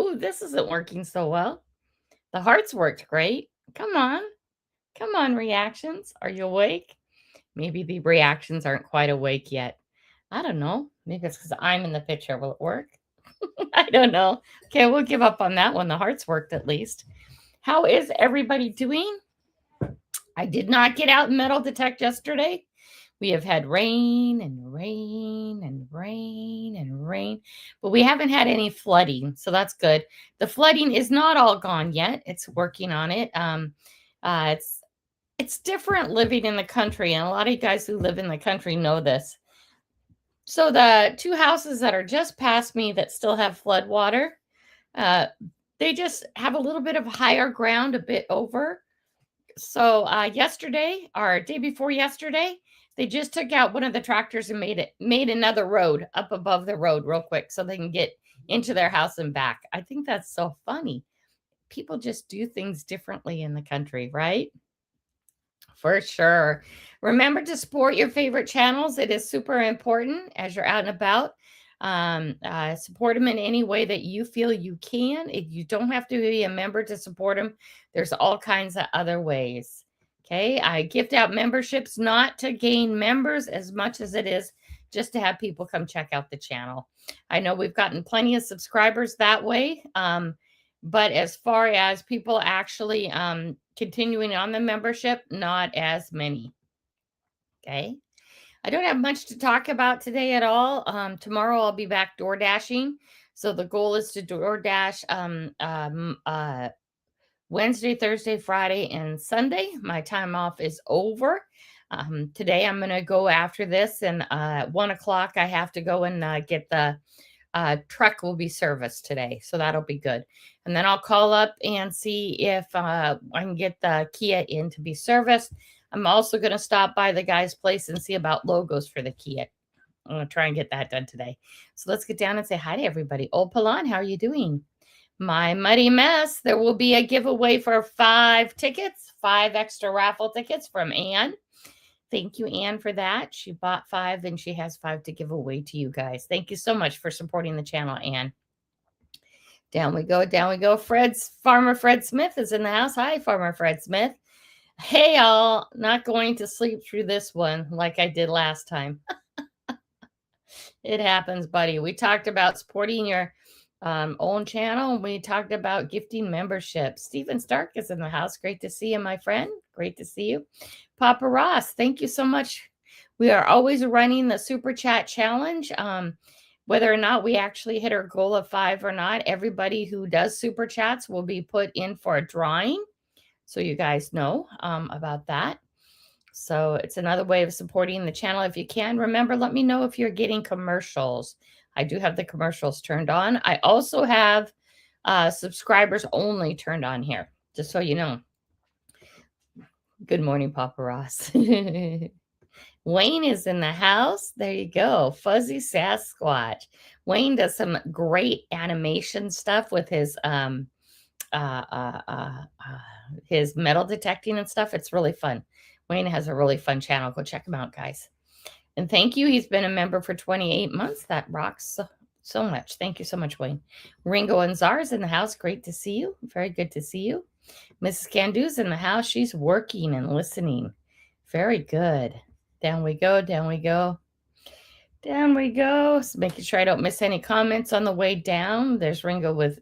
Ooh, this isn't working so well. The hearts worked great. Come on. Come on, reactions. Are you awake? Maybe the reactions aren't quite awake yet. I don't know. Maybe it's because I'm in the picture. Will it work? I don't know. Okay, we'll give up on that one. The hearts worked at least. How is everybody doing? I did not get out and metal detect yesterday. We have had rain and rain and rain and rain, but we haven't had any flooding, so that's good. The flooding is not all gone yet. It's working on it. Uh, it's it's different living in the country, and a lot of you guys who live in the country know this. So the two houses that are just past me that still have flood water, uh, they just have a little bit of higher ground, a bit over. So yesterday or day before yesterday, they just took out one of the tractors and made another road up above the road real quick so they can get into their house and back. I think that's so funny. People just do things differently in the country, right? For sure. Remember to support your favorite channels. It is super important as you're out and about. Support them in any way that you feel you can. If you don't have to be a member to support them, there's all kinds of other ways. Okay. I gift out memberships not to gain members as much as it is just to have people come check out the channel. I know we've gotten plenty of subscribers that way. But as far as people actually continuing on the membership, not as many. Okay. I don't have much to talk about today at all. Tomorrow I'll be back door dashing. So the goal is to door dash Wednesday, Thursday, Friday, and Sunday. My time off is over. Today I'm going to go after this, and 1 o'clock I have to go and get the truck will be serviced today. So that'll be good. And then I'll call up and see if I can get the Kia in to be serviced. I'm also going to stop by the guy's place and see about logos for the Kia. I'm going to try and get that done today. So let's get down and say hi to everybody. Old Palan, how are you doing? My Muddy Mess, there will be a giveaway for 5 tickets, 5 extra raffle tickets from Anne. Thank you, Anne, for that. She bought 5 and she has 5 to give away to you guys. Thank you so much for supporting the channel, Anne. Down we go, down we go. Farmer Fred Smith is in the house. Hi, Farmer Fred Smith. Hey, all. Not going to sleep through this one like I did last time. It happens, buddy. We talked about supporting your own channel. We talked about gifting membership. Stephen Stark is in the house. Great to see you, my friend. Great to see you. Papa Ross, thank you so much. We are always running the Super Chat Challenge. Whether or not we actually hit our goal of 5 or not, everybody who does Super Chats will be put in for a drawing. So you guys know about that. So it's another way of supporting the channel. If you can, remember, let me know if you're getting commercials. I do have the commercials turned on. I also have subscribers only turned on here, just so you know. Good morning, Papa Ross. Wayne is in the house. There you go. Fuzzy Sasquatch. Wayne does some great animation stuff with his metal detecting and stuff. It's really fun. Wayne has a really fun channel. Go check him out, guys. And thank you. He's been a member for 28 months. That rocks so much. Thank you so much, Wayne. Ringo and Czar's in the house. Great to see you. Very good to see you. Mrs. Candu's in the house. She's working and listening. Very good. Down we go. Down we go. Down we go. So making sure I don't miss any comments on the way down. There's Ringo with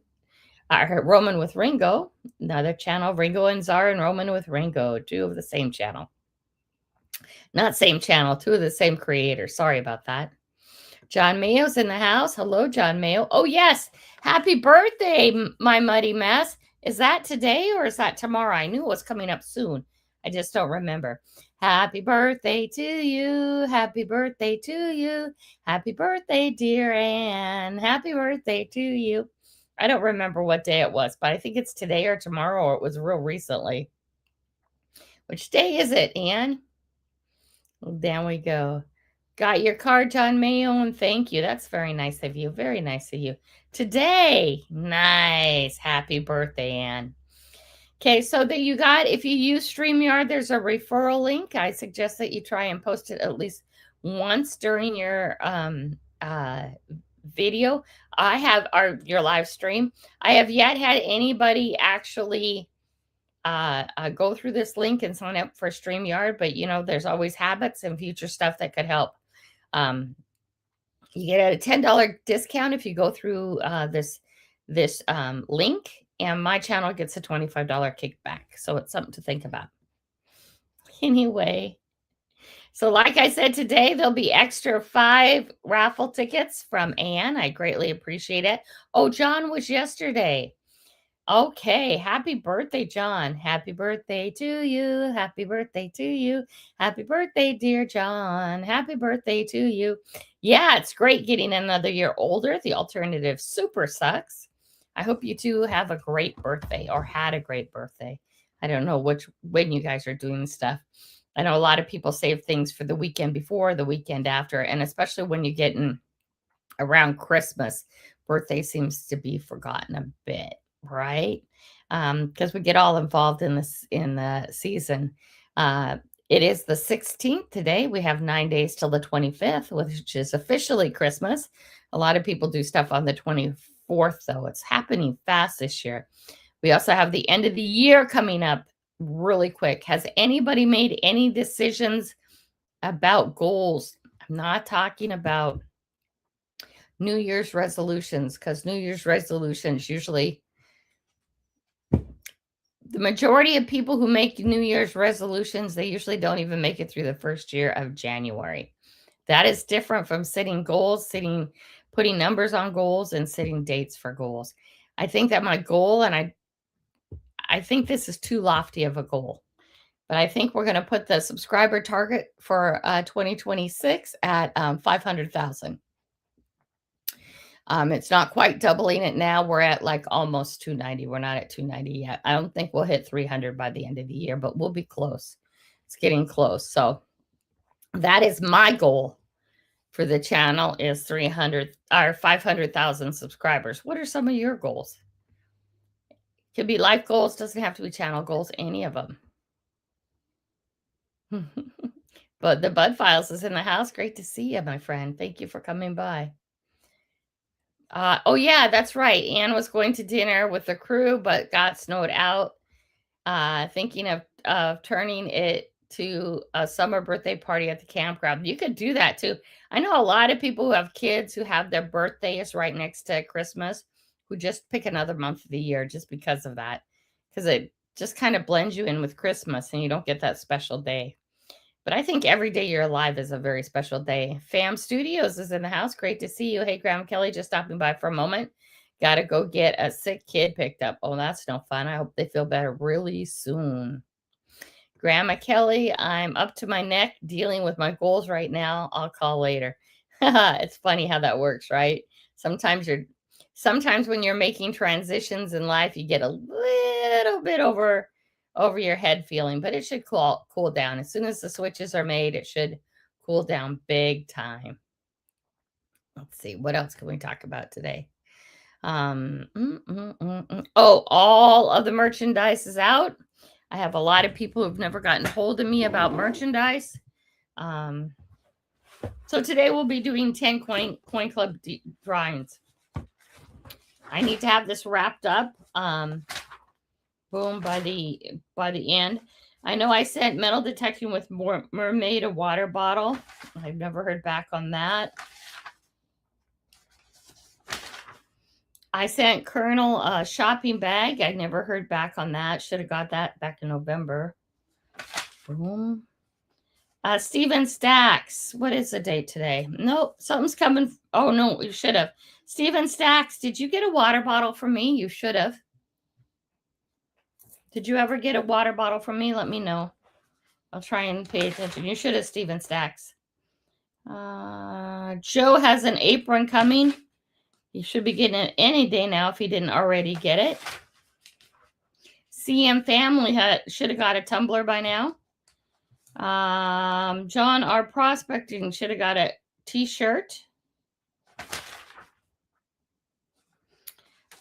Roman with Ringo. Another channel. Ringo and Czar and Roman with Ringo. 2 of the same channel. Not same channel. 2 of the same creator. Sorry about that. John Mayo's in the house. Hello, John Mayo. Oh, yes. Happy birthday, my Muddy Mess. Is that today or is that tomorrow? I knew it was coming up soon. I just don't remember. Happy birthday to you. Happy birthday to you. Happy birthday, dear Anne. Happy birthday to you. I don't remember what day it was, but I think it's today or tomorrow, or it was real recently. Which day is it, Anne? Well, down we go. Got your card, John Mayo, and thank you. That's very nice of you. Very nice of you. Today. Nice. Happy birthday, Anne. Okay, so that you got, if you use StreamYard, there's a referral link. I suggest that you try and post it at least once during your video, I have your live stream. I have yet had anybody actually go through this link and sign up for StreamYard, but there's always habits and future stuff that could help. You get a $10 discount if you go through this link, and my channel gets a $25 kickback. So it's something to think about. Anyway, so like I said, today there'll be extra 5 raffle tickets from Anne. I greatly appreciate it. Oh, John was yesterday. Okay, happy birthday, John. Happy birthday to you. Happy birthday to you. Happy birthday, dear John. Happy birthday to you. Yeah, it's great getting another year older. The alternative super sucks. I hope you two have a great birthday or had a great birthday. I don't know when you guys are doing stuff. I know a lot of people save things for the weekend before, the weekend after, and especially when you get in around Christmas, birthday seems to be forgotten a bit. Right? Because we get all involved in the season. It is the 16th today. We have 9 days till the 25th, which is officially Christmas. A lot of people do stuff on the 24th, though. It's happening fast this year. We also have the end of the year coming up really quick. Has anybody made any decisions about goals? I'm not talking about New Year's resolutions, because New Year's resolutions usually, the majority of people who make New Year's resolutions, they usually don't even make it through the first year of January. That is different from setting goals, putting numbers on goals, and setting dates for goals. I think that my goal, and I think this is too lofty of a goal, but I think we're going to put the subscriber target for 2026 at 500,000. It's not quite doubling it now. We're at like almost 290. We're not at 290 yet. I don't think we'll hit 300 by the end of the year, but we'll be close. It's getting close. So that is my goal for the channel, is 300 or 500,000 subscribers. What are some of your goals? Could be life goals. Doesn't have to be channel goals, any of them. But the Bud Files is in the house. Great to see you, my friend. Thank you for coming by. Oh, yeah, that's right. Anne was going to dinner with the crew, but got snowed out. Thinking of turning it to a summer birthday party at the campground. You could do that too. I know a lot of people who have kids who have their birthdays right next to Christmas, who just pick another month of the year just because of that. Because it just kind of blends you in with Christmas and you don't get that special day. But I think every day you're alive is a very special day. Fam Studios is in the house. Great to see you. Hey, Grandma Kelly, just stopping by for a moment. Got to go get a sick kid picked up. Oh, that's no fun. I hope they feel better really soon. Grandma Kelly, I'm up to my neck dealing with my goals right now. I'll call later. It's funny how that works, right? Sometimes when you're making transitions in life, you get a little bit over your head feeling, but it should cool down. As soon as the switches are made, it should cool down big time. Let's see, what else can we talk about today? Oh, all of the merchandise is out. I have a lot of people who've never gotten hold of me about merchandise. So today we'll be doing 10 coin club drawings. I need to have this wrapped up. Boom, by the end. I know I sent metal detecting with mermaid a water bottle. I've never heard back on that. I sent Colonel a shopping bag. I never heard back on that. Should have got that back in November. Boom. Steven Stacks. What is the date today? Nope, something's coming. Oh, no, you should have. Steven Stacks, did you get a water bottle from me? You should have. Did you ever get a water bottle from me? Let me know. I'll try and pay attention. You should have, Steven Stacks. Joe has an apron coming. He should be getting it any day now if he didn't already get it. CM Family should have got a tumbler by now. John R. Prospecting should have got a t-shirt.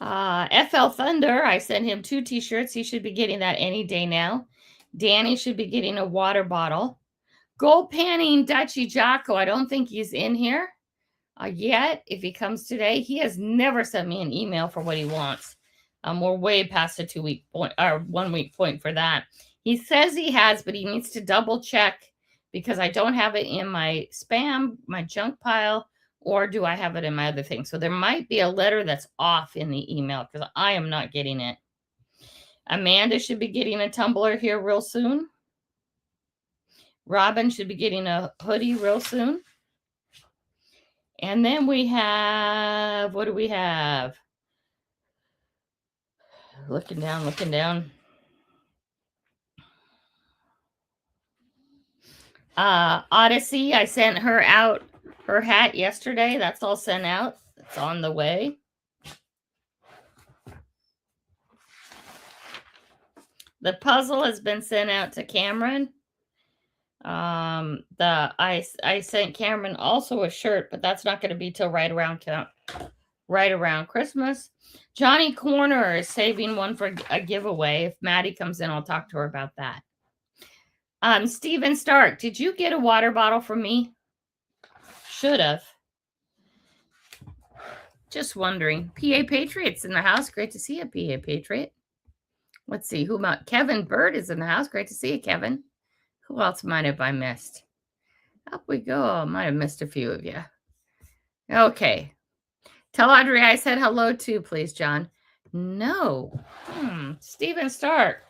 FL Thunder, I sent him 2 t-shirts. He should be getting that any day now. Danny should be getting a water bottle. Gold Panning Dutchy Jocko, I don't think he's in here. yet. If he comes today, he has never sent me an email for what he wants. We're way past the 2 week point or 1 week point for that. He says he has, but he needs to double check because I don't have it in my spam, my junk pile, or do I have it in my other thing? So there might be a letter that's off in the email because I am not getting it. Amanda should be getting a tumbler here real soon. Robin should be getting a hoodie real soon. And then we have, what do we have? Looking down. Odyssey, I sent her out her hat yesterday. That's all sent out. It's on the way. The puzzle has been sent out to Cameron. I sent Cameron also a shirt, but that's not going to be till right around Christmas. Johnny Corner is saving one for a giveaway. If Maddie comes in, I'll talk to her about that. Steven Stark, did you get a water bottle from me? Should have. Just wondering. PA Patriots in the house. Great to see you, PA Patriot. Let's see. Who might? Kevin Bird is in the house. Great to see you, Kevin. Who else might have I missed? Up we go. I might have missed a few of you. Okay. Tell Audrey I said hello too, please, John. No. Steven Stark.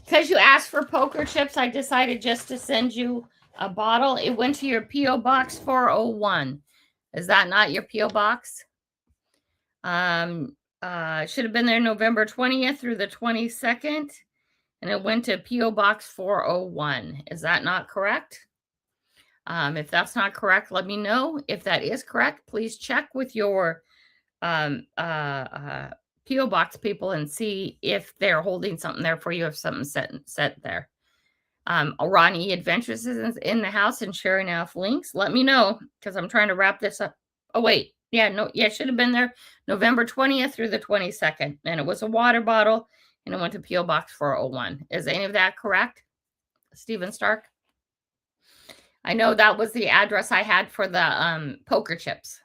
Because you asked for poker chips, I decided just to send you a bottle. It went to your P.O. Box 401. Is that not your P.O. Box? Should have been there November 20th through the 22nd. And it went to P.O. Box 401. Is that not correct? If that's not correct, let me know. If that is correct, please check with your P.O. Box people and see if they're holding something there for you, if something's set there. Ronnie Adventures is in the house and sharing off links. Let me know because I'm trying to wrap this up. Oh, wait. Yeah, no, yeah, it should have been there November 20th through the 22nd. And it was a water bottle and it went to P.O. Box 401. Is any of that correct, Steven Stark? I know that was the address I had for the poker chips.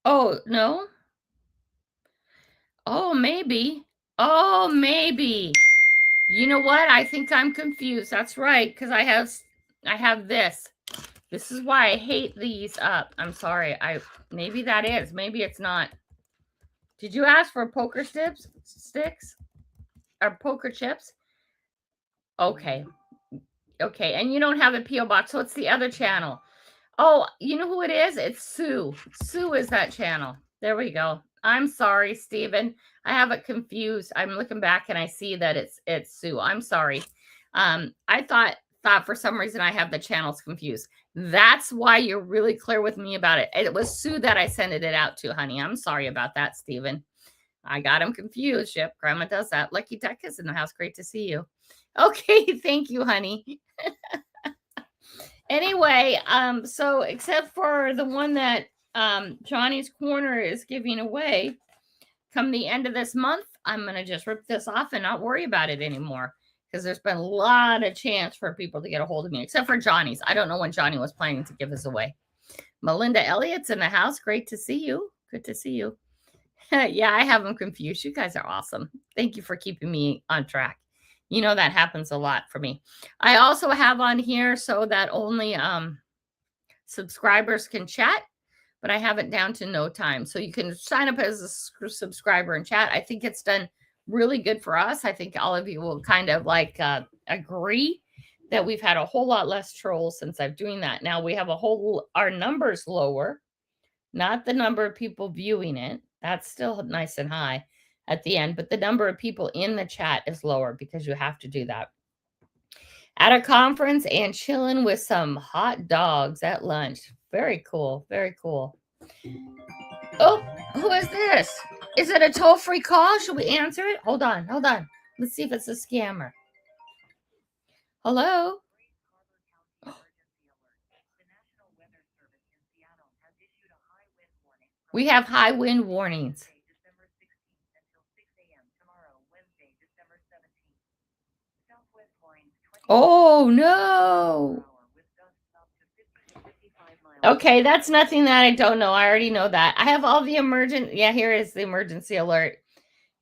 Oh, no? Oh, maybe. Oh, maybe. You know what? I think I'm confused. That's right, because I have this. This is why I hate these up. I'm sorry. Maybe that is. Maybe it's not. Did you ask for poker sticks? Or poker chips? Okay. Okay, and you don't have a P.O. Box, so it's the other channel. Oh, you know who it is? It's Sue. Sue is that channel. There we go. I'm sorry, Steven. I have it confused. I'm looking back and I see that it's Sue. I'm sorry. I thought for some reason I have the channels confused. That's why you're really clear with me about it. It was Sue that I sent it out to, honey. I'm sorry about that, Steven. I got him confused. Yep, Grandma does that. Lucky Duck is in the house. Great to see you. Okay, thank you, honey. Anyway, so except for the one that Johnny's Corner is giving away, come the end of this month, I'm going to just rip this off and not worry about it anymore because there's been a lot of chance for people to get a hold of me, except for Johnny's. I don't know when Johnny was planning to give us away. Melinda Elliott's in the house. Great to see you. Good to see you. Yeah, I have them confused. You guys are awesome. Thank you for keeping me on track. You know, that happens a lot for me. I also have on here so that only subscribers can chat, but I have it down to no time. So you can sign up as a subscriber and chat. I think it's done really good for us. I think all of you will kind of like agree that we've had a whole lot less trolls since I'm doing that. Now we have our numbers lower, not the number of people viewing it. That's still nice and high at the end, but the number of people in the chat is lower because you have to do that. At a conference and chilling with some hot dogs at lunch. Very cool. Very cool. Oh, who is this? Is it a toll-free call? Should we answer it? Hold on. Let's see if it's a scammer. Hello? We have high wind warnings. Oh, no. Okay, that's nothing that I don't know. I already know that. I have all the yeah, here is the emergency alert.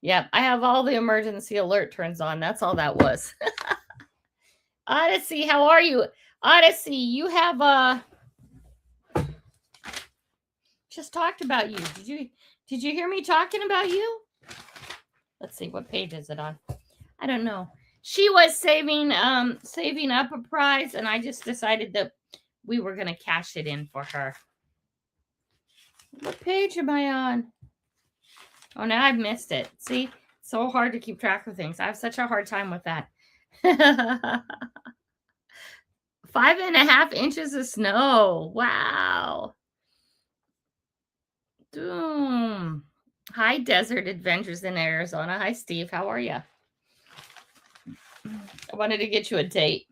Yep, I have all the emergency alert turns on. That's all that was. Odyssey, how are you? Odyssey, you have just talked about you. Did you hear me talking about you? Let's see, what page is it on? I don't know. She was saving up a prize, and I just decided that we were gonna cash it in for her. What page am I on? Oh, now I've missed it. See, it's so hard to keep track of things. I have such a hard time with that. 5.5 inches of snow. Wow. Doom. Hi, Desert Adventures in Arizona. Hi, Steve. How are you? I wanted to get you a date.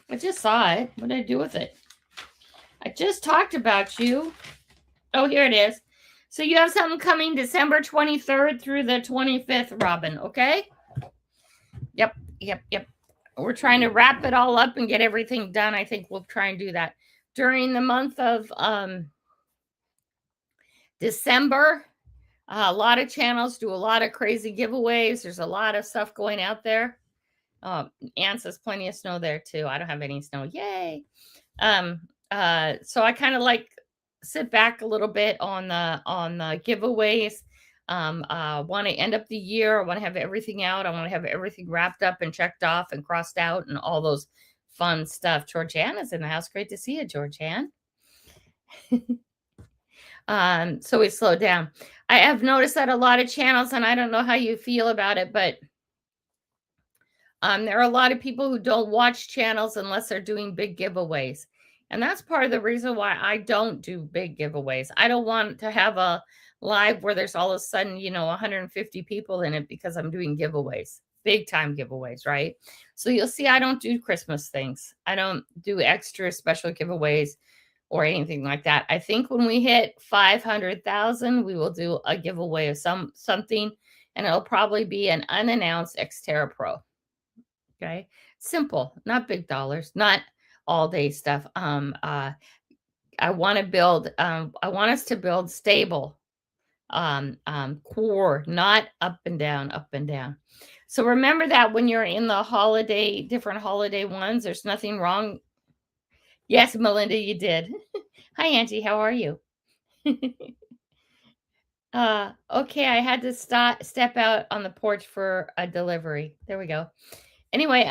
I just saw it. What did I do with it? I just talked about you. Oh, here it is. So you have something coming December 23rd through the 25th, Robin, okay? Yep. We're trying to wrap it all up and get everything done. I think we'll try and do that during the month of December. A lot of channels do a lot of crazy giveaways. There's a lot of stuff going out there. Ann says plenty of snow there too. I don't have any snow. Yay. So I kind of like sit back a little bit on the giveaways. Want to end up the year. I want to have everything out. I want to have everything wrapped up and checked off and crossed out and all those fun stuff. Georgiana's in the house. Great to see you, Georgianne. So we slowed down. I have noticed that a lot of channels, and I don't know how you feel about it, but there are a lot of people who don't watch channels unless they're doing big giveaways. And that's part of the reason why I don't do big giveaways. I don't want to have a live where there's all of a sudden, 150 people in it because I'm doing giveaways, big time giveaways, right? So you'll see I don't do Christmas things. I don't do extra special giveaways or anything like that. I think when we hit 500,000, we will do a giveaway of something, and it'll probably be an unannounced Xterra Pro. Okay, simple, not big dollars, not all day stuff. I want to build. I want us to build stable, core, not up and down, up and down. So remember that when you're in the different holiday ones, there's nothing wrong. Yes, Melinda, you did. Hi, Angie. How are you? Okay, I had to step out on the porch for a delivery. There we go. Anyway,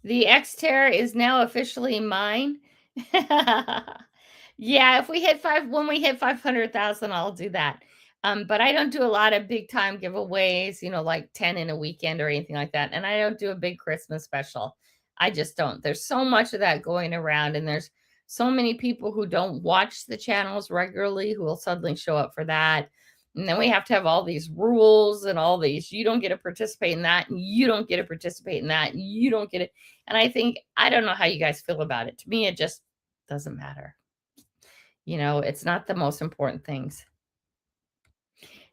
the Xterra is now officially mine. Yeah, if we hit when we hit 500,000, I'll do that. But I don't do a lot of big time giveaways, like 10 in a weekend or anything like that. And I don't do a big Christmas special. I just don't. There's so much of that going around, and there's so many people who don't watch the channels regularly who will suddenly show up for that. And then we have to have all these rules and all these, you don't get to participate in that, and you don't get to participate in that, and you don't get it. And I don't know how you guys feel about it. To me, it just doesn't matter. It's not the most important things.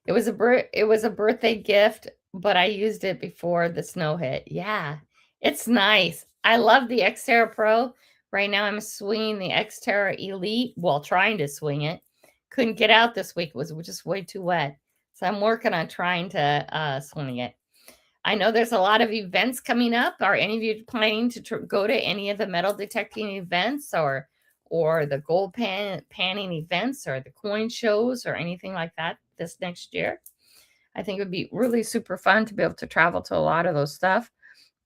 It was a birthday gift, but I used it before the snow hit. Yeah, it's nice. I love the Xterra Pro. Right now I'm swinging the Xterra Elite, trying to swing it. Couldn't get out this week. It was just way too wet. So I'm working on trying to swing it. I know there's a lot of events coming up. Are any of you planning to go to any of the metal detecting events or the gold panning events or the coin shows or anything like that this next year? I think it would be really super fun to be able to travel to a lot of those stuff.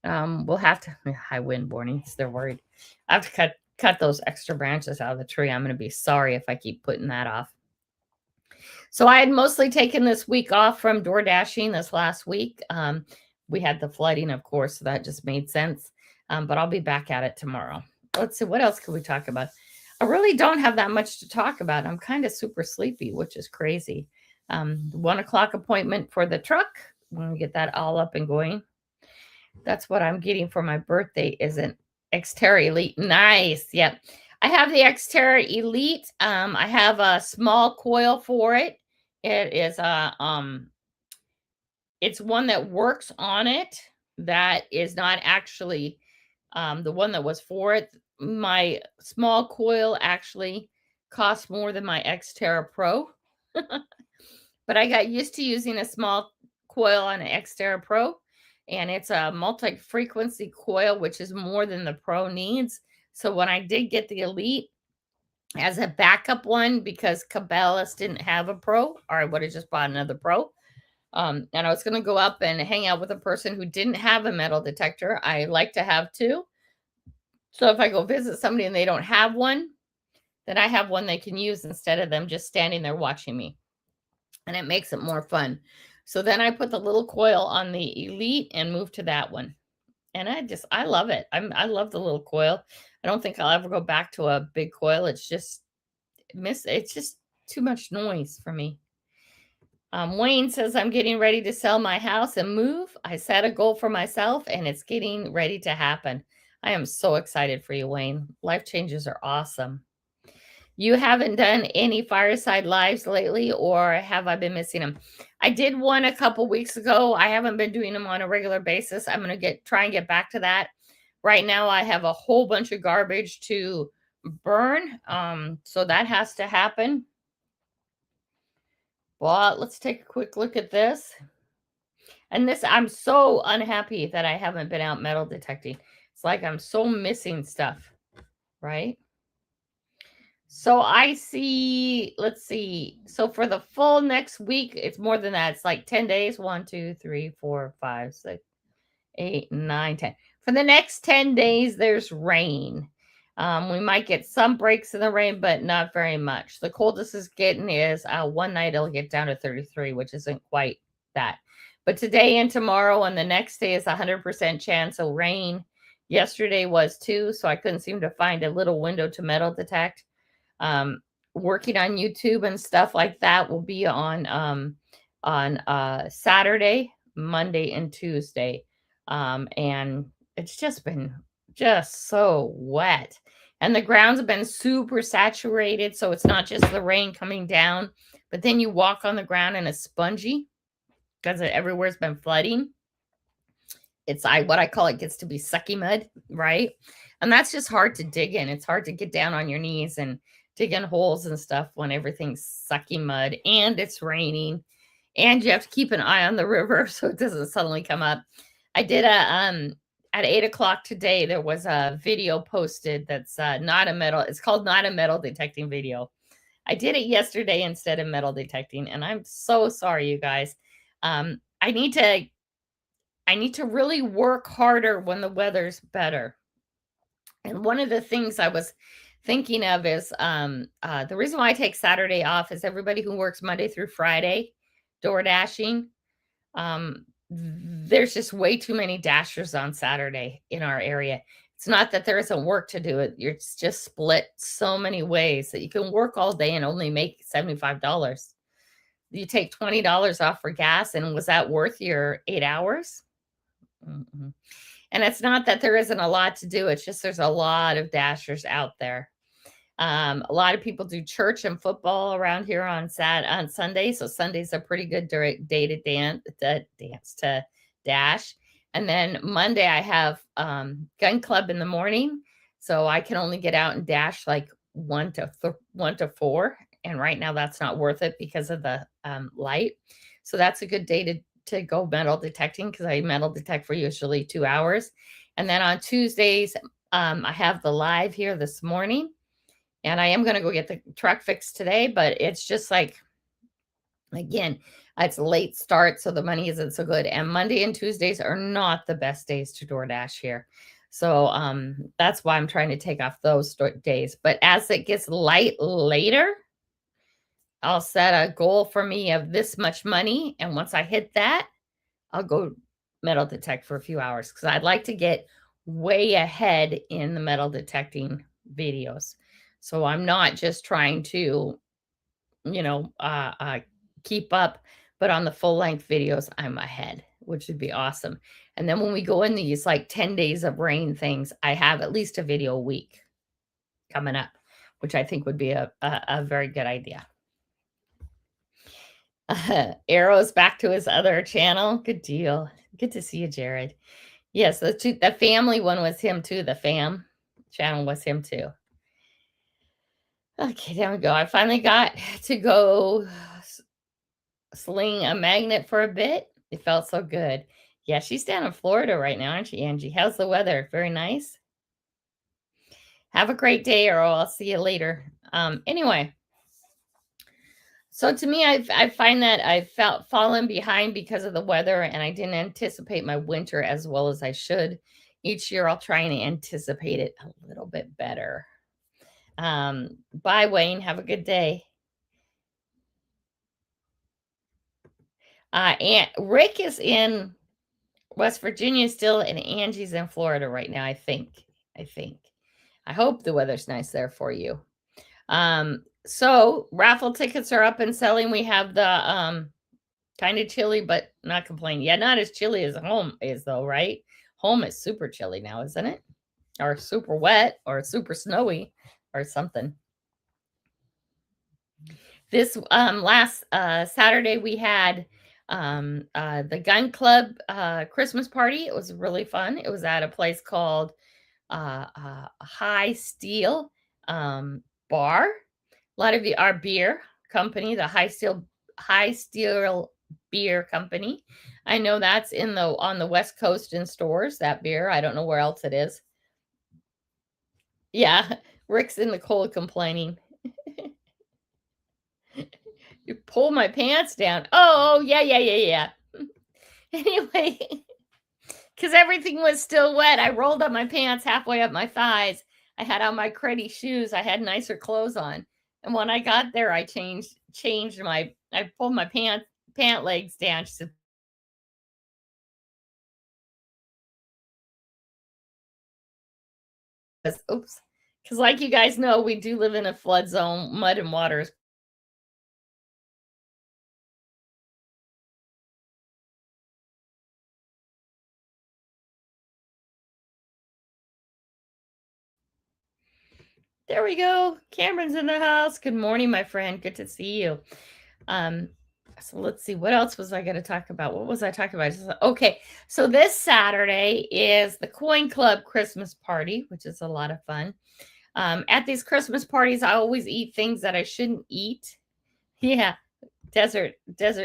We'll have to, high wind warnings, they're worried. I have to cut those extra branches out of the tree. I'm going to be sorry if I keep putting that off. So I had mostly taken this week off from door dashing this last week. We had the flooding, of course, so that just made sense. But I'll be back at it tomorrow. Let's see, what else can we talk about? I really don't have that much to talk about. I'm kind of super sleepy, which is crazy. 1 o'clock appointment for the truck. When we get that all up and going. That's what I'm getting for my birthday is an Xterra Elite. Nice. Yep. I have the Xterra Elite. I have a small coil for it. It is it's one that works on it. That is not actually the one that was for it. My small coil actually costs more than my Xterra Pro. But I got used to using a small coil on an Xterra Pro, and it's a multi-frequency coil, which is more than the Pro needs. So when I did get the Elite as a backup one, because Cabela's didn't have a Pro, or I would have just bought another Pro. And I was going to go up and hang out with a person who didn't have a metal detector. I like to have two. So if I go visit somebody and they don't have one, then I have one they can use instead of them just standing there watching me. And it makes it more fun. So then I put the little coil on the Elite and moved to that one. And I love it. I love the little coil. I don't think I'll ever go back to a big coil. It's just too much noise for me. Wayne says, I'm getting ready to sell my house and move. I set a goal for myself and it's getting ready to happen. I am so excited for you, Wayne. Life changes are awesome. You haven't done any fireside lives lately, or have I been missing them? I did one a couple weeks ago. I haven't been doing them on a regular basis. I'm going to try and get back to that. Right now, I have a whole bunch of garbage to burn. So that has to happen. But let's take a quick look at this. And this, I'm so unhappy that I haven't been out metal detecting. It's like I'm so missing stuff, right? So I see, let's see. So for the full next week, it's more than that. It's like 10 days. 1, 2, 3, 4, 5, 6, 8, 9, 10. For the next 10 days, there's rain. We might get some breaks in the rain, but not very much. The coldest it's getting is one night it'll get down to 33, which isn't quite that. But today and tomorrow and the next day is 100% chance of rain. Yesterday was too, so I couldn't seem to find a little window to metal detect. Working on YouTube and stuff like that will be on Saturday, Monday, and Tuesday. And it's just been just so wet. And the grounds have been super saturated. So it's not just the rain coming down, but then you walk on the ground and it's spongy because everywhere's been flooding. It's what I call it gets to be sucky mud, right? And that's just hard to dig in. It's hard to get down on your knees and dig in holes and stuff when everything's sucky mud and it's raining. And you have to keep an eye on the river so it doesn't suddenly come up. I did at 8:00 today, there was a video posted that's not a metal. It's called Not a Metal Detecting Video. I did it yesterday instead of metal detecting, and I'm so sorry, you guys. I need to really work harder when the weather's better. And one of the things I was thinking of is the reason why I take Saturday off is everybody who works Monday through Friday, door dashing. There's just way too many dashers on Saturday in our area. It's not that there isn't work to do. It's just split so many ways that you can work all day and only make $75. You take $20 off for gas, and was that worth your 8 hours? Mm-mm. And it's not that there isn't a lot to do. It's just there's a lot of dashers out there. A lot of people do church and football around here on Sunday. So Sunday's a pretty good day to dash. And then Monday I have gun club in the morning. So I can only get out and dash like 1 to 4. And right now that's not worth it because of the light. So that's a good day to go metal detecting because I metal detect for usually 2 hours. And then on Tuesdays, I have the live here this morning. And I am going to go get the truck fixed today, but it's just like, again, it's a late start, so the money isn't so good. And Monday and Tuesdays are not the best days to DoorDash here. So that's why I'm trying to take off those days. But as it gets light later, I'll set a goal for me of this much money. And once I hit that, I'll go metal detect for a few hours because I'd like to get way ahead in the metal detecting videos. So I'm not just trying to, keep up, but on the full length videos, I'm ahead, which would be awesome. And then when we go in these like 10 days of rain things, I have at least a video a week coming up, which I think would be a very good idea. Arrows back to his other channel. Good deal. Good to see you, Jared. Yes, the family one was him too. The fam channel was him too. Okay, there we go. I finally got to go sling a magnet for a bit. It felt so good. Yeah, she's down in Florida right now, aren't you, Angie? How's the weather? Very nice. Have a great day, or I'll see you later. Anyway, so to me, I find that I've fallen behind because of the weather, and I didn't anticipate my winter as well as I should. Each year, I'll try and anticipate it a little bit better. Bye, Wayne. Have a good day. And Rick is in West Virginia still, and Angie's in Florida right now, I think. I hope the weather's nice there for you. So raffle tickets are up and selling. We have the kind of chilly, but not complaining. Yeah, not as chilly as home is though, right? Home is super chilly now, isn't it? Or super wet or super snowy or something. This last Saturday we had the gun club Christmas party. It was really fun. It was at a place called High Steel Bar. A lot of our beer company, the High Steel Beer Company. I know that's on the West Coast in stores, that beer. I don't know where else it is. Yeah, Rick's in the cold complaining. You pull my pants down. Oh, yeah. Anyway, because everything was still wet, I rolled up my pants halfway up my thighs. I had on my cruddy shoes. I had nicer clothes on. And when I got there, I I pulled my pant legs down. She said, oops. Because like you guys know, we do live in a flood zone. Mud and water is there we go. Cameron's in the house. Good morning, my friend. Good to see you. So let's see. What else was I going to talk about? What was I talking about? Okay. So this Saturday is the Coin Club Christmas party, which is a lot of fun. At these Christmas parties, I always eat things that I shouldn't eat. Yeah. Desert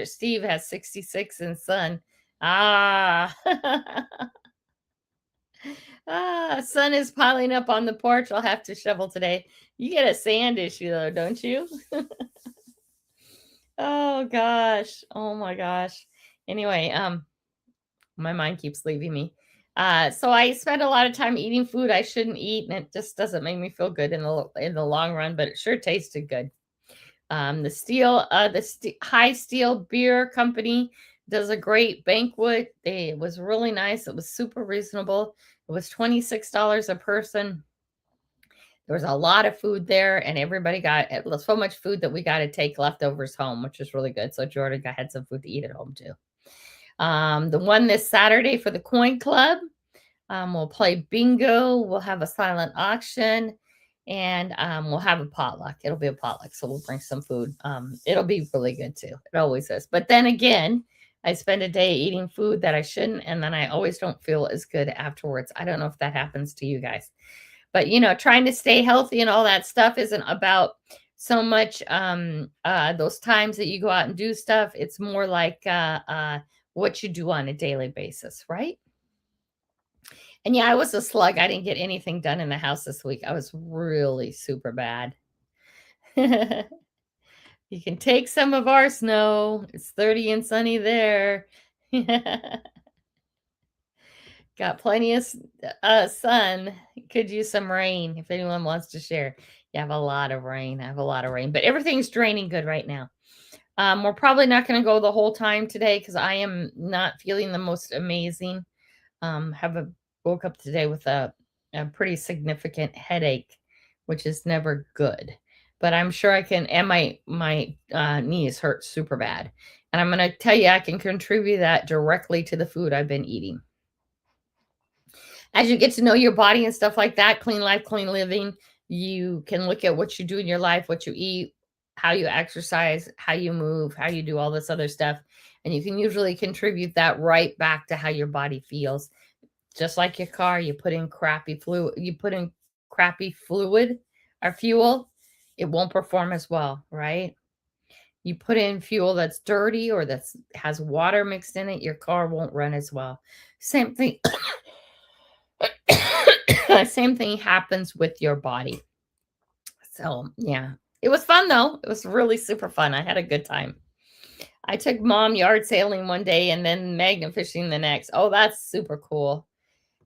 Steve has 66 and sun. Ah. Sun is piling up on the porch. I'll have to shovel today. You get a sand issue though, don't you? Oh gosh. Oh my gosh. Anyway, my mind keeps leaving me. So I spend a lot of time eating food I shouldn't eat, and it just doesn't make me feel good in the long run, but it sure tasted good. The High Steel Beer Company does a great banquet. It was really nice. It was super reasonable. It was $26 a person. There was a lot of food there, and everybody got so much food that we got to take leftovers home, which was really good. So Jordan had some food to eat at home too. The one this Saturday for the Coin Club, we'll play bingo. We'll have a silent auction, and we'll have a potluck. It'll be a potluck, so we'll bring some food. It'll be really good too. It always is. But then again, I spend a day eating food that I shouldn't, and then I always don't feel as good afterwards. I don't know if that happens to you guys. But, trying to stay healthy and all that stuff isn't about so much those times that you go out and do stuff. It's more like what you do on a daily basis, right? And yeah, I was a slug. I didn't get anything done in the house this week. I was really super bad. You can take some of our snow. It's 30 and sunny there. Got plenty of sun. Could use some rain if anyone wants to share. You have a lot of rain. I have a lot of rain, but everything's draining good right now. We're probably not going to go the whole time today because I am not feeling the most amazing. Woke up today with a pretty significant headache, which is never good. But I'm sure I can, and my knees hurt super bad. And I'm going to tell you, I can contribute that directly to the food I've been eating. As you get to know your body and stuff like that, clean life, clean living, You can look at what you do in your life, what you eat, how you exercise, how you move, how you do all this other stuff. And you can usually contribute that right back to how your body feels. Just like your car, you put in crappy fluid or fuel, it won't perform as well, right? You put in fuel that's dirty or that has water mixed in it, your car won't run as well. Same thing. Same thing happens with your body. So, yeah. It was fun though. It was really super fun. I had a good time. I took mom yard sailing one day and then magnet fishing the next. Oh, that's super cool.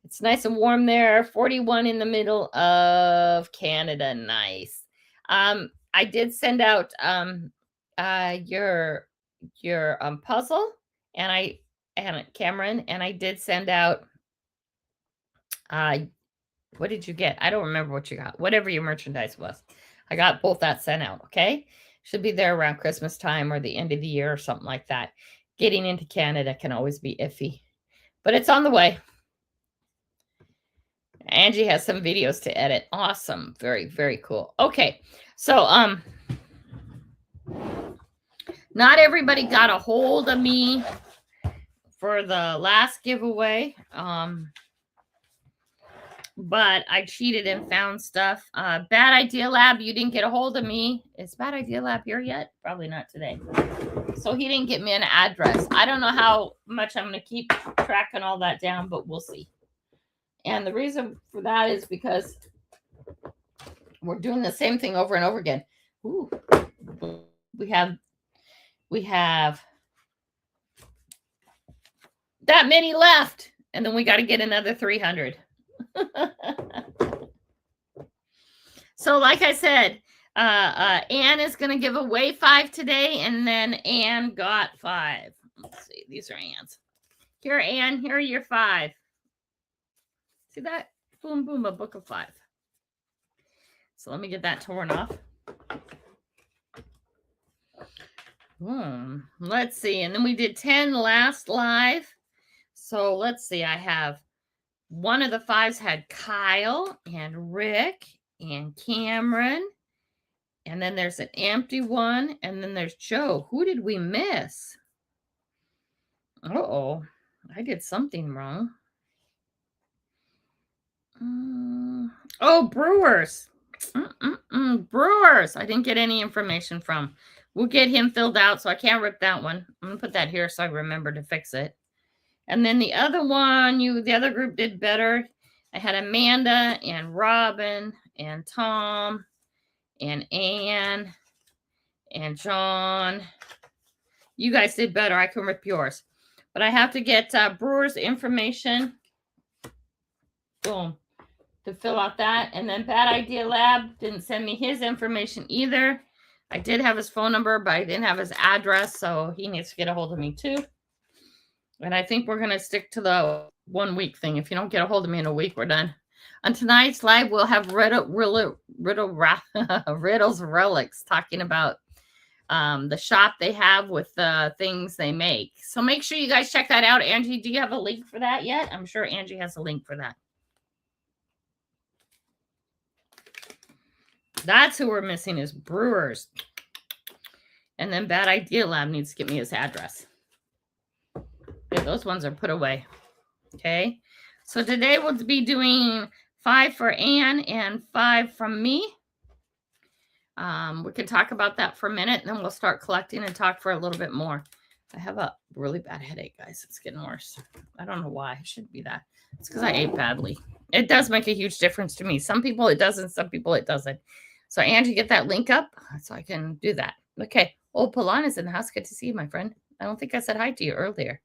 It's nice and warm there. 41 in the middle of Canada. Nice. I did send out your puzzle and Cameron, and I did send out what did you get? I don't remember what you got. Whatever your merchandise was. I got both that sent out, okay? Should be there around Christmas time or the end of the year or something like that. Getting into Canada can always be iffy, but it's on the way. Angie has some videos to edit. Awesome. Very, very cool. Okay. So, not everybody got a hold of me for the last giveaway. But I cheated and found stuff. Bad Idea Lab, you didn't get a hold of me. Is Bad Idea Lab here yet? Probably not today. So he didn't get me an address. I don't know how much I'm going to keep tracking all that down, but we'll see. And the reason for that is because we're doing the same thing over and over again. Ooh, we have that many left, and then we got to get another 300. So like I said, Anne is going to give away 5 today, and then Anne got 5. Let's see. These are Anne's. Here, Anne. Here are your 5. See that? Boom, boom, a book of 5. So let me get that torn off. Let's see. And then we did 10 last live. So let's see. I have one of the 5s had Kyle and Rick and Cameron. And then there's an empty one. And then there's Joe. Who did we miss? Uh-oh. I did something wrong. Oh, Brewers. Brewers. I didn't get any information from. We'll get him filled out, so I can't rip that one. I'm going to put that here so I remember to fix it. And then the other one, the other group did better. I had Amanda and Robin and Tom and Anne and John. You guys did better. I can rip yours. But I have to get Brewer's information. Boom. To fill out that. And then Bad Idea Lab didn't send me his information either. I did have his phone number, but I didn't have his address, so he needs to get a hold of me too. And I think we're going to stick to the 1 week thing. If you don't get a hold of me in a week, we're done. On tonight's live, we'll have Riddles Relics talking about the shop they have with the things they make. So make sure you guys check that out. Angie, do you have a link for that yet? I'm sure Angie has a link for that. That's who we're missing is Brewers. And then Bad Idea Lab needs to get me his address. Okay, those ones are put away. Okay. So today we'll be doing 5 for Anne and 5 from me. We can talk about that for a minute, and then we'll start collecting and talk for a little bit more. I have a really bad headache, guys. It's getting worse. I don't know why. It shouldn't be that. It's because I ate badly. It does make a huge difference to me. Some people it doesn't. Some people it doesn't. So Angie, get that link up so I can do that. Okay. Old Palan is in the house. Good to see you, my friend. I don't think I said hi to you earlier.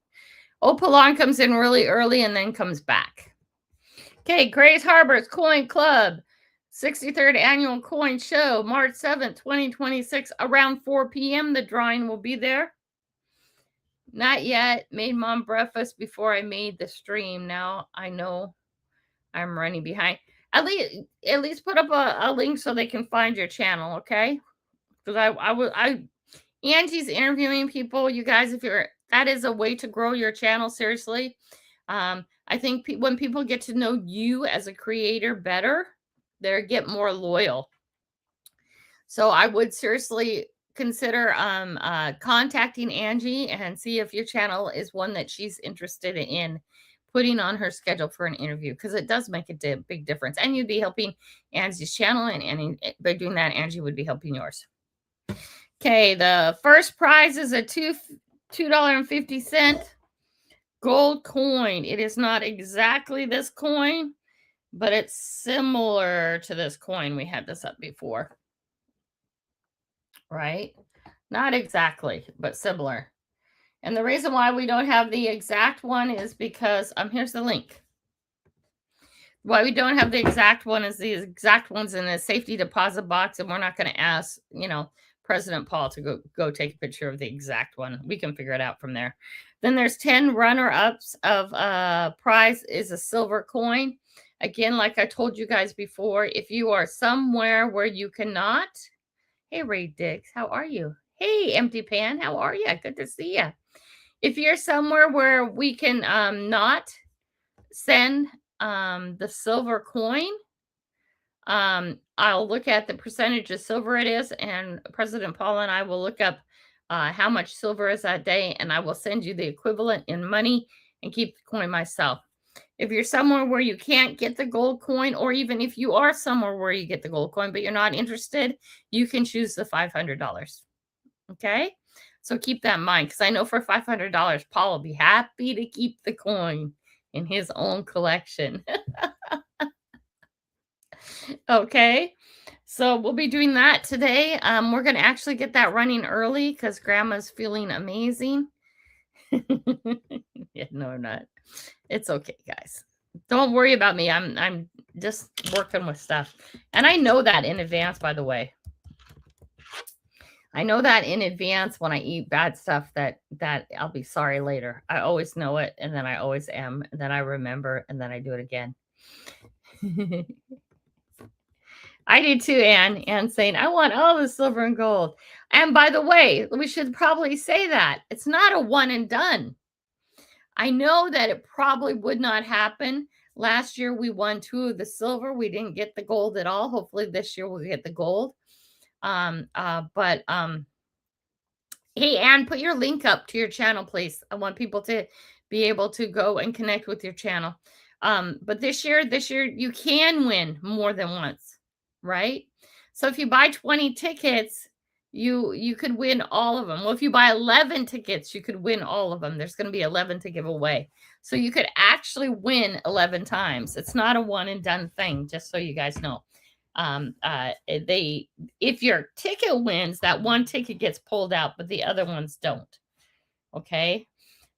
Old Palan comes in really early and then comes back. Okay. Grays Harbor's Coin Club. 63rd Annual Coin Show, March 7th, 2026, around 4 p.m. The drawing will be there. Not yet. Made mom breakfast before I made the stream. Now I know I'm running behind. At least put up a link so they can find your channel, okay? Because Angie's interviewing people. You guys, that is a way to grow your channel. Seriously, I think when people get to know you as a creator better, They're get more loyal. So I would seriously consider contacting Angie and see if your channel is one that she's interested in putting on her schedule for an interview, because it does make a big difference. And you'd be helping Angie's channel, and by doing that, Angie would be helping yours. Okay, the first prize is a $2.50 gold coin. It is not exactly this coin, but it's similar to this coin. We had this up before. Right? Not exactly, but similar. And the reason why we don't have the exact one is because here's the link. Why we don't have the exact one is the exact one's in a safety deposit box, and we're not going to ask, President Paul to go take a picture of the exact one. We can figure it out from there. Then there's 10 runner-ups of prize is a silver coin. Again, like I told you guys before, if you are somewhere where you cannot. Hey, Ray Diggs, how are you? Hey, Empty Pan, how are you? Good to see you. If you're somewhere where we can not send the silver coin, I'll look at the percentage of silver it is, and President Paul and I will look up how much silver is that day, and I will send you the equivalent in money and keep the coin myself. If you're somewhere where you can't get the gold coin, or even if you are somewhere where you get the gold coin, but you're not interested, you can choose the $500. Okay? So keep that in mind, because I know for $500, Paul will be happy to keep the coin in his own collection. Okay? So we'll be doing that today. We're going to actually get that running early because Grandma's feeling amazing. Yeah, no, I'm not. It's okay, guys. Don't worry about me. I'm just working with stuff. And I know that in advance, by the way. I know that in advance when I eat bad stuff that I'll be sorry later. I always know it, and then I always am, and then I remember, and then I do it again. I do too, Anne. Anne saying, I want all the silver and gold. And by the way, we should probably say that. It's not a one and done. I know that it probably would not happen. Last year, we won 2 of the silver. We didn't get the gold at all. Hopefully this year we'll get the gold. Hey, Anne, put your link up to your channel, please. I want people to be able to go and connect with your channel. But this year, you can win more than once, right? So if you buy 20 tickets, you could win all of them. Well, if you buy 11 tickets, you could win all of them. There's going to be 11 to give away. So you could actually win 11 times. It's not a one and done thing, just so you guys know. If your ticket wins, that one ticket gets pulled out, but the other ones don't. Okay.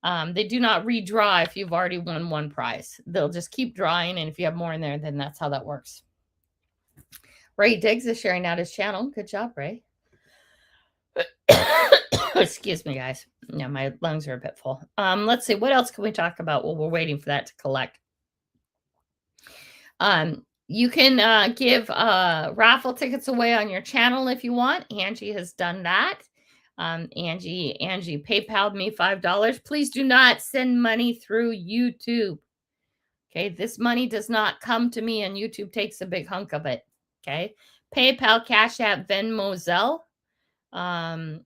They do not redraw if you've already won one prize. They'll just keep drawing, and if you have more in there, then that's how that works. Ray Diggs is sharing out his channel. Good job, Ray. Excuse me, guys. Yeah, my lungs are a bit full. Let's see. What else can we talk about while we're waiting for that to collect? You can give raffle tickets away on your channel if you want. Angie has done that. Angie PayPal'd me $5. Please do not send money through YouTube. Okay, this money does not come to me, and YouTube takes a big hunk of it. Okay, PayPal, Cash App, Venmo, Zelle.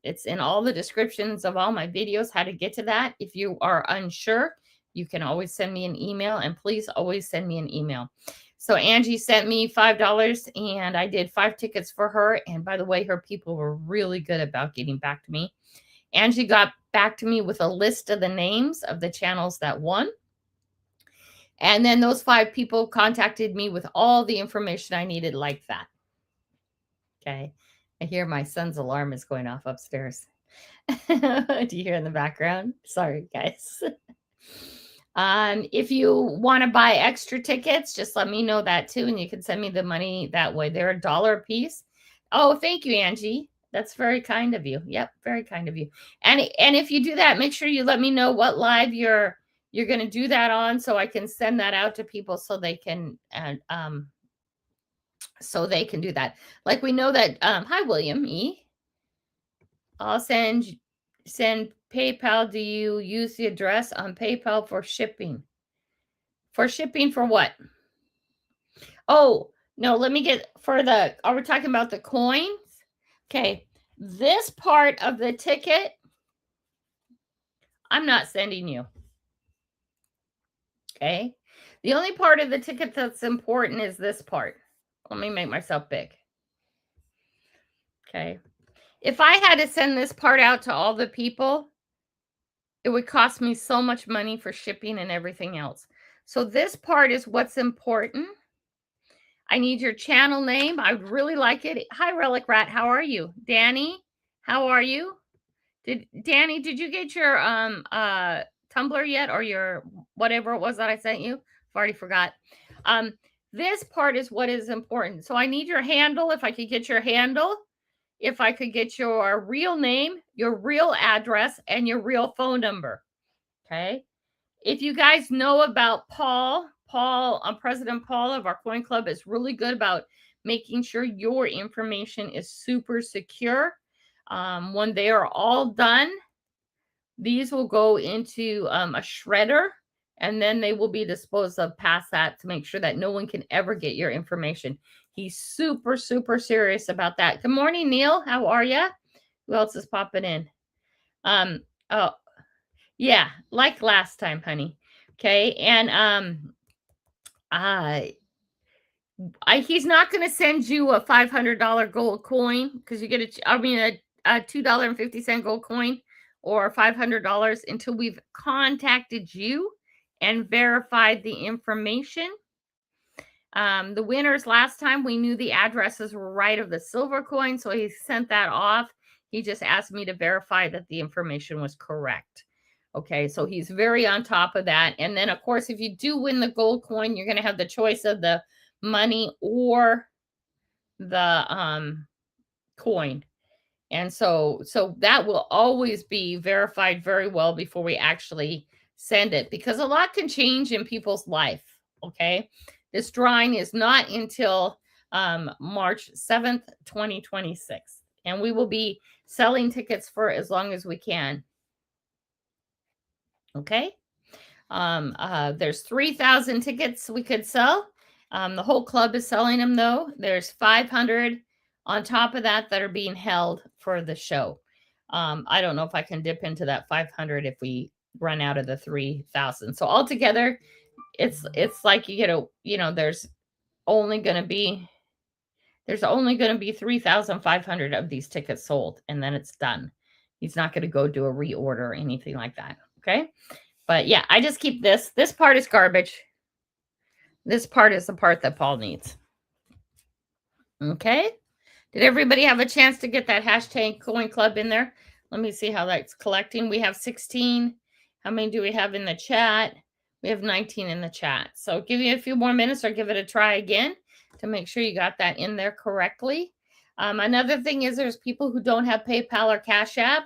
It's in all the descriptions of all my videos how to get to that. If you are unsure, you can always send me an email, and please always send me an email. So Angie sent me $5, and I did 5 tickets for her. And by the way, her people were really good about getting back to me. Angie got back to me with a list of the names of the channels that won. And then those 5 people contacted me with all the information I needed like that. Okay. I hear my son's alarm is going off upstairs. Do you hear in the background? Sorry, guys. If you want to buy extra tickets, just let me know that too, and you can send me the money that way. They're $1 a piece. Oh, thank you, Angie. That's very kind of you. Yep, very kind of you. And if you do that, make sure you let me know what live you're going to do that on, so I can send that out to people so they can do that. Like we know that. Hi, William E. I'll send PayPal. Do you use the address on PayPal for shipping? For shipping for what? Oh, No, let me get for the, are we talking about the coins? Okay. This part of the ticket, I'm not sending you. Okay. The only part of the ticket that's important is this part. Let me make myself big. Okay. If I had to send this part out to all the people, it would cost me so much money for shipping and everything else. So this part is what's important. I need your channel name. I would really like it. Hi, Relic Rat. How are you? Danny, how are you? Danny, did you get your Tumblr yet, or your whatever it was that I sent you? I've already forgot. This part is what is important. So I need your handle. If I could get your handle, if I could get your real name, your real address, and your real phone number. Okay. If you guys know about Paul, President Paul of our coin club is really good about making sure your information is super secure. When they are all done, these will go into a shredder, and then they will be disposed of past that to make sure that no one can ever get your information. He's super, super serious about that. Good morning, Neil. How are you? Who else is popping in? Oh, yeah, like last time, honey. Okay, and he's not going to send you a $500 gold coin because you get a $2.50 gold coin or $500 until we've contacted you and verified the information. The winners last time, we knew the addresses were right of the silver coin, so he sent that off. He just asked me to verify that the information was correct. Okay, so he's very on top of that. And then, of course, if you do win the gold coin, you're going to have the choice of the money or the coin. And so that will always be verified very well before we actually send it, because a lot can change in people's life. Okay, this drawing is not until March 7th, 2026, and we will be selling tickets for as long as we can. Okay. There's 3,000 tickets we could sell. The whole club is selling them, though. There's 500 on top of that are being held for the show. I don't know if I can dip into that 500 if we run out of the 3,000. So altogether, it's like you get there's only going to be 3,500 of these tickets sold, and then it's done. He's not going to go do a reorder or anything like that. Okay. But yeah, I just keep this. This part is garbage. This part is the part that Paul needs. Okay. Did everybody have a chance to get that hashtag coin club in there? Let me see how that's collecting. We have 16. How many do we have in the chat? We have 19 in the chat. So give you a few more minutes or give it a try again to make sure you got that in there correctly. Another thing is there's people who don't have PayPal or Cash App,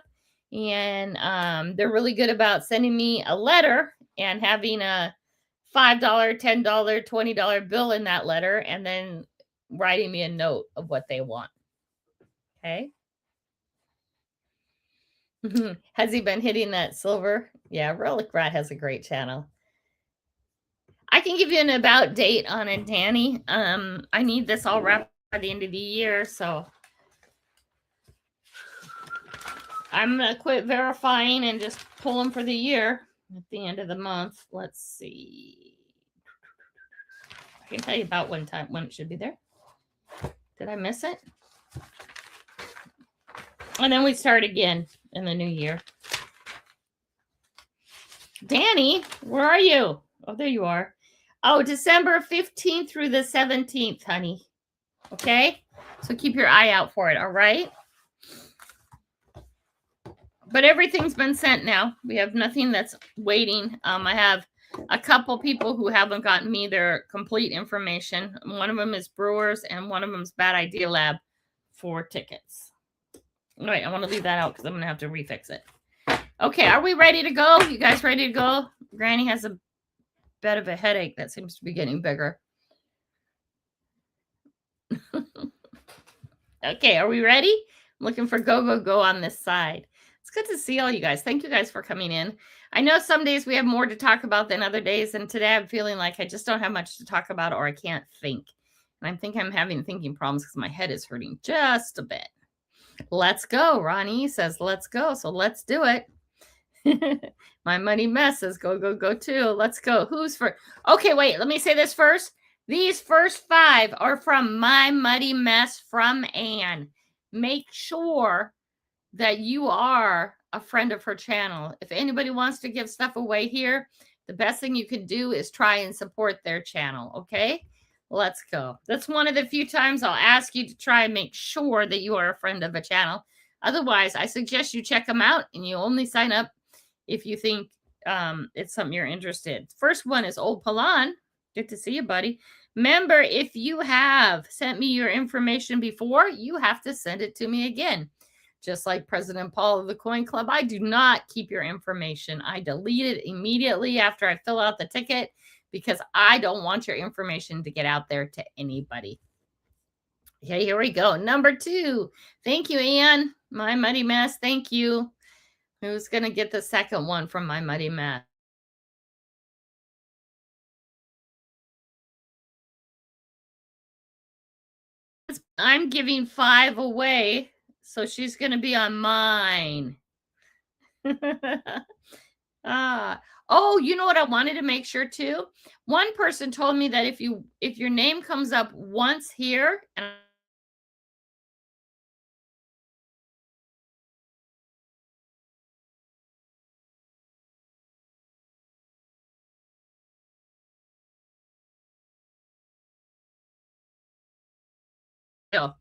and they're really good about sending me a letter and having a $5, $10, $20 bill in that letter, and then writing me a note of what they want. Okay. Has he been hitting that silver? Yeah, Relic Rat has a great channel. I can give you an about date on it, Danny. I need this all wrapped by the end of the year, so I'm going to quit verifying and just pull them for the year at the end of the month. Let's see. I can tell you about when it should be there. Did I miss it? And then we start again in the new year. Danny, where are you? Oh, there you are. Oh, December 15th through the 17th, honey. Okay? So keep your eye out for it, all right? But everything's been sent now. We have nothing that's waiting. I have a couple people who haven't gotten me their complete information. One of them is Brewers, and one of them is Bad Idea Lab for tickets. All right, I want to leave that out because I'm going to have to refix it. Okay, are we ready to go? You guys ready to go? Granny has a bit of a headache that seems to be getting bigger. Okay, are we ready? I'm looking for go on this side. It's good to see all you guys. Thank you guys for coming in. I know some days we have more to talk about than other days, and today I'm feeling like I just don't have much to talk about, or I can't think. And I think I'm having thinking problems because my head is hurting just a bit. Let's go. Ronnie says, let's go. So let's do it. My money mess says, go, go, go too. Let's go. Who's for? Okay, wait. Let me say this first. These first 5 are from My Muddy Mess from Anne. Make sure that you are a friend of her channel. If anybody wants to give stuff away here, the best thing you can do is try and support their channel. Okay, let's go. That's one of the few times I'll ask you to try and make sure that you are a friend of a channel. Otherwise, I suggest you check them out and you only sign up if you think it's something you're interested. First one is Old Palan. Good to see you, buddy. Remember, if you have sent me your information before, you have to send it to me again. Just like President Paul of the Coin Club, I do not keep your information. I delete it immediately after I fill out the ticket because I don't want your information to get out there to anybody. Okay, here we go. Number 2. Thank you, Anne. My Muddy Mess. Thank you. Who's going to get the second one from My Muddy Mess? I'm giving 5 away, so she's going to be on mine. Oh, you know what I wanted to make sure too? One person told me that if your name comes up once here, and oh,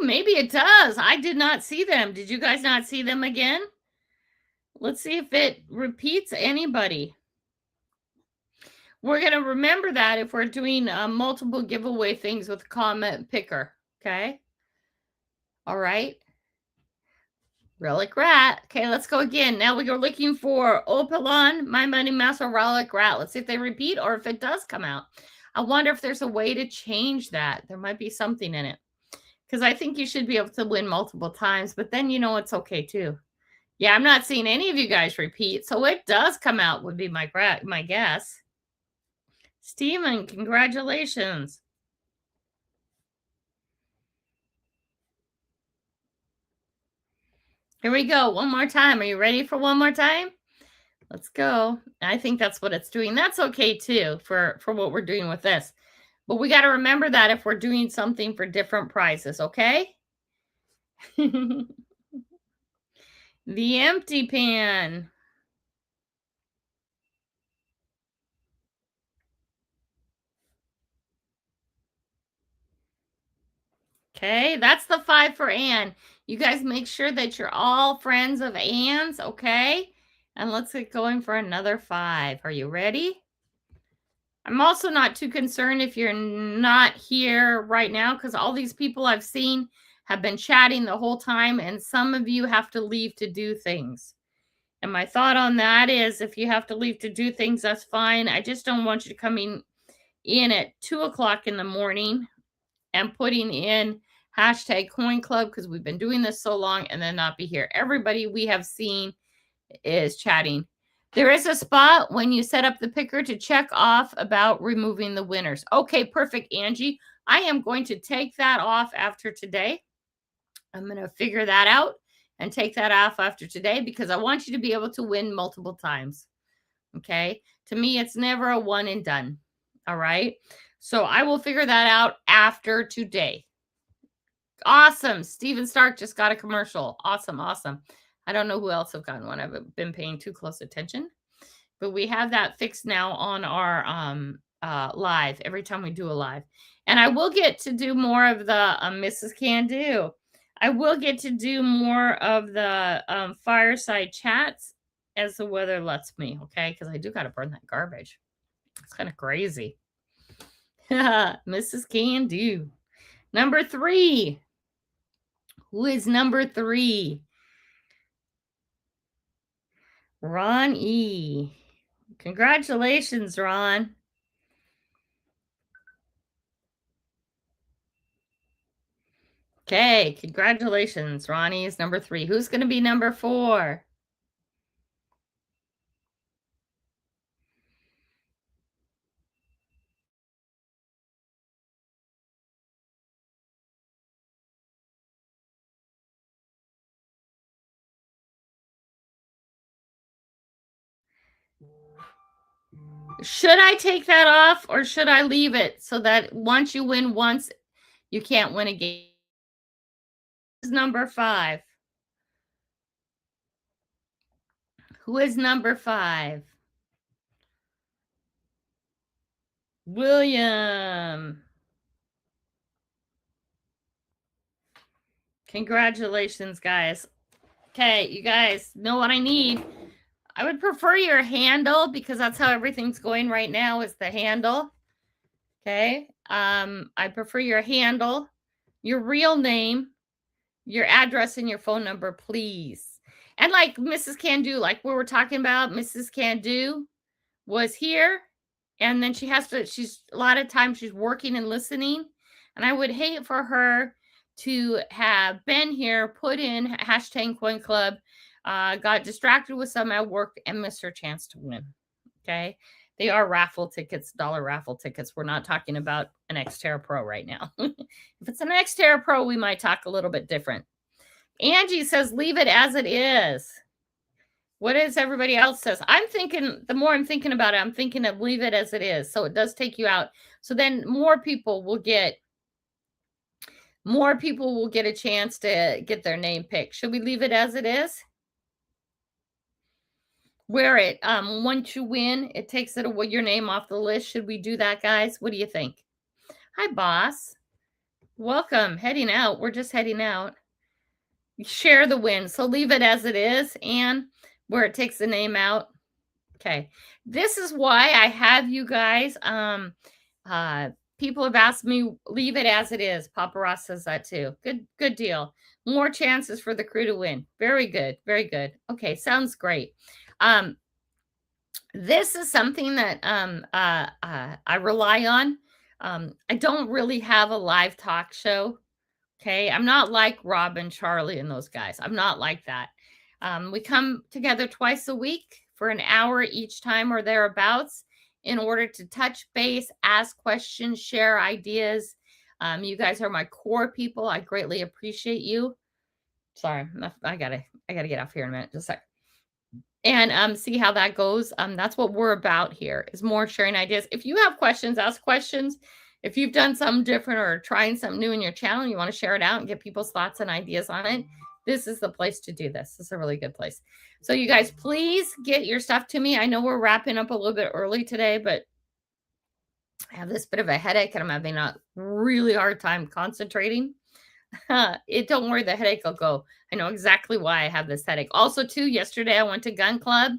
maybe it does. I did not see them. Did you guys not see them again? Let's see if it repeats anybody. We're going to remember that if we're doing multiple giveaway things with comment picker. Okay. All right. Relic Rat. Okay, let's go again. Now we are looking for Opalon, My Money Mouse, or Relic Rat. Let's see if they repeat or if it does come out. I wonder if there's a way to change that. There might be something in it. Because I think you should be able to win multiple times, but then you know it's okay too. Yeah, I'm not seeing any of you guys repeat. So it does come out would be my guess. Steven, congratulations. Here we go. One more time. Are you ready for one more time? Let's go. I think that's what it's doing. That's okay too for what we're doing with this. But we got to remember that if we're doing something for different prizes, okay? The empty pan. Okay, that's the 5 for Anne. You guys make sure that you're all friends of Anne's, okay? And let's get going for another 5. Are you ready? I'm also not too concerned if you're not here right now because all these people I've seen have been chatting the whole time, and some of you have to leave to do things. And my thought on that is if you have to leave to do things, that's fine. I just don't want you to come in at 2 o'clock in the morning and putting in hashtag coin club because we've been doing this so long and then not be here. Everybody we have seen is chatting. There is a spot when you set up the picker to check off about removing the winners. Okay, perfect, Angie. I am going to take that off after today. I'm going to figure that out and take that off after today because I want you to be able to win multiple times. Okay. To me, it's never a one and done. All right. So I will figure that out after today. Awesome. Steven Stark just got a commercial. Awesome. Awesome. I don't know who else have gotten one. I've been paying too close attention. But we have that fixed now on our live every time we do a live. And I will get to do more of the Mrs. Can Do. I will get to do more of the fireside chats as the weather lets me, okay? Because I do got to burn that garbage. It's kind of crazy. Mrs. Can Do. Number 3. Who is number 3? Ron E. Congratulations, Ron. Okay, congratulations. Ronnie is number 3. Who's going to be number 4? Should I take that off or should I leave it so that once you win once, you can't win again? Number 5. Who is number 5? William. Congratulations, guys. Okay, you guys know what I need. I would prefer your handle because that's how everything's going right now is the handle. Okay. I prefer your handle, your real name, your address, and your phone number, please. And like Mrs. Can Do, like we were talking about, Mrs. Can Do was here. And then she's a lot of times she's working and listening. And I would hate for her to have been here, put in hashtag coin club, got distracted with some at work and missed her chance to win. Okay. They are raffle tickets, dollar raffle tickets. We're not talking about an Xterra Pro right now. If it's an Xterra Pro, we might talk a little bit different. Angie says, leave it as it is. What is everybody else says? I'm thinking, the more I'm thinking about it, I'm thinking of leave it as it is. So it does take you out. So then more people will get a chance to get their name picked. Should we leave it as it is? Where it, once you win, it takes your name off the list. Should we do that, guys? What do you think? Hi, boss. Welcome. Heading out. We're just heading out. Share the win. So leave it as it is. And where it takes the name out. Okay. This is why I have you guys. People have asked me, leave it as it is. Papa Ross says that too. Good deal. More chances for the crew to win. Very good. Very good. Okay. Sounds great. This is something that I rely on. I don't really have a live talk show. Okay. I'm not like Rob and Charlie and those guys. I'm not like that. We come together twice a week for an hour each time or thereabouts in order to touch base, ask questions, share ideas. You guys are my core people. I greatly appreciate you. Sorry, I gotta get off here in a minute. Just a sec. And see how that goes. That's what we're about here is more sharing ideas. If you have questions, ask questions. If you've done something different or trying something new in your channel, you want to share it out and get people's thoughts and ideas on it, this is the place to do this. This is a really good place. So you guys, please get your stuff to me. I know we're wrapping up a little bit early today, but I have this bit of a headache and I'm having a really hard time concentrating. Don't worry, the headache will go. I know exactly why I have this headache. Also, too, yesterday I went to Gun Club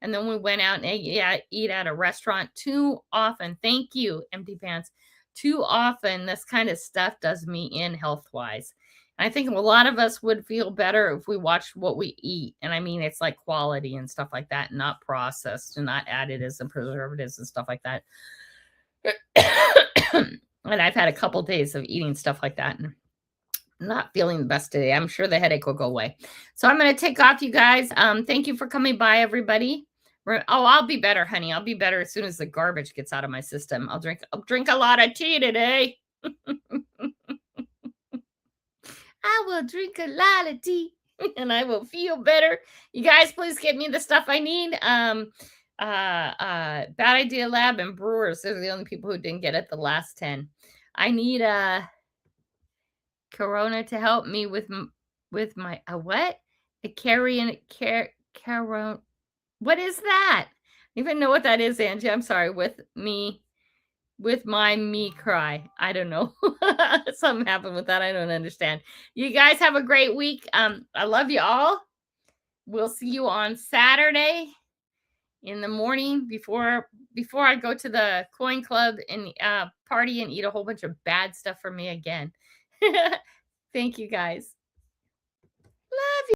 and then we went out and eat at a restaurant too often. Thank you, Empty Pants. Too often, this kind of stuff does me in health-wise. And I think a lot of us would feel better if we watched what we eat. And I mean, it's like quality and stuff like that, not processed and not additives and preservatives and stuff like that. And I've had a couple days of eating stuff like that and not feeling the best today. I'm sure the headache will go away. So I'm going to take off, you guys. Thank you for coming by, everybody. I'll be better, honey. I'll be better as soon as the garbage gets out of my system. I'll drink a lot of tea today. I will drink a lot of tea and I will feel better. You guys, please get me the stuff I need. Bad Idea Lab and Brewers. Those are the only people who didn't get it the last 10. I need Corona to help me with my what? Corona. What is that? I don't even know what that is, Angie. I'm sorry. With my me cry. I don't know. Something happened with that. I don't understand. You guys have a great week. I love you all. We'll see you on Saturday in the morning before I go to the coin club and party and eat a whole bunch of bad stuff for me again. Thank you guys. Love you.